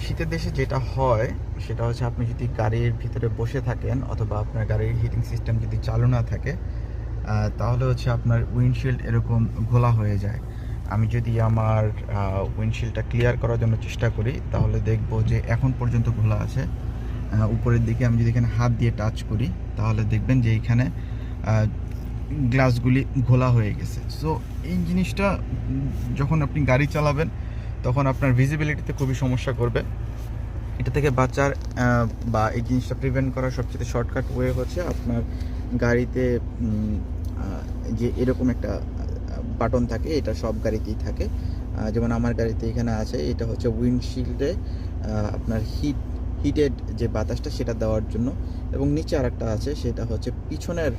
শীতের দেশে যেটা হয় সেটা হচ্ছে আপনি যদি গাড়ির ভিতরে বসে থাকেন অথবা আপনার গাড়ির হিটিং সিস্টেম যদি চালু না থাকে তাহলে হচ্ছে আপনার উইন্ডশিল্ড এরকম ঘোলা হয়ে যায়। আমি যদি আমার উইন্ডশিল্ডটা ক্লিয়ার করার জন্য চেষ্টা করি তাহলে দেখব যে এখন পর্যন্ত ঘোলা আছে। উপরের দিকে আমি যদি এখানে হাত দিয়ে টাচ করি তাহলে দেখবেন যে এইখানে গ্লাসগুলি ঘোলা হয়ে গেছে। সো এই জিনিসটা যখন আপনি গাড়ি চালাবেন তখন আপনার ভিজিবিলিটিতে খুবই সমস্যা করবে। এটা থেকে বাঁচার বা এই জিনিসটা প্রিভেন্ট করার সবচেয়ে শর্টকাট ওয়ে হচ্ছে আপনার গাড়িতে যে এরকম একটা বাটন থাকে, এটা সব গাড়িতেই থাকে। যেমন আমার গাড়িতে এখানে আছে, এটা হচ্ছে উইন্ডশিল্ডে আপনার হিটেড যে বাতাসটা সেটা দেওয়ার জন্য। এবং নিচে আরেকটা আছে, সেটা হচ্ছে পিছনের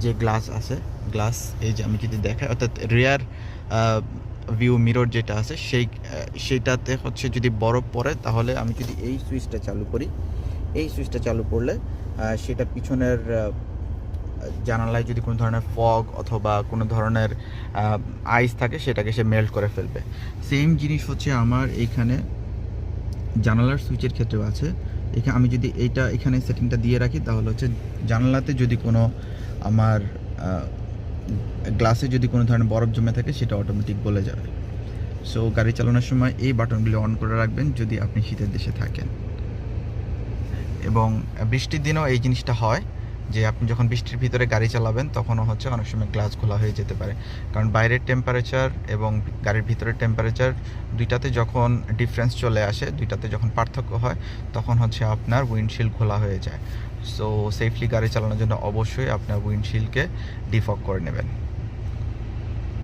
যে গ্লাস আছে, গ্লাস এই যে আমি যদি দেখাই, অর্থাৎ রিয়ার ভিউ মিরর যেটা আছে সেইটাতে হচ্ছে যদি বরফ পড়ে তাহলে আমি যদি এই সুইচটা চালু করি, এই সুইচটা চালু করলে সেটা পিছনের জানালায় যদি কোনো ধরনের ফগ অথবা কোনো ধরনের আইস থাকে সেটাকে সে মেল্ট করে ফেলবে। সেম জিনিস হচ্ছে আমার এইখানে জানালার সুইচের ক্ষেত্রেও আছে। এখানে আমি যদি এখানে সেটিংটা দিয়ে রাখি তাহলে হচ্ছে জানালাতে যদি কোনো আমার গ্লাসে যদি কোনো ধরনের বরফ জমে থাকে সেটা অটোমেটিক গলে যাবে। সো গাড়ি চালানোর সময় এই বাটনগুলি অন করে রাখবেন যদি আপনি শীতের দেশে থাকেন। এবং বৃষ্টির দিনেও এই জিনিসটা হয় যে আপনি যখন বৃষ্টির ভিতরে গাড়ি চালাবেন তখনও হচ্ছে অনেক সময় গ্লাস খোলা হয়ে যেতে পারে, কারণ বাইরের টেম্পারেচার এবং গাড়ির ভিতরের টেম্পারেচার দুইটাতে যখন ডিফারেন্স চলে আসে, দুইটাতে যখন পার্থক্য হয় তখন হচ্ছে আপনার উইন্ডশিল্ড খোলা হয়ে যায়। সো সেফলি গাড়ি চালানোর জন্য অবশ্যই আপনার উইন্ডশিল্ডকে ডিফগ করে নেবেন।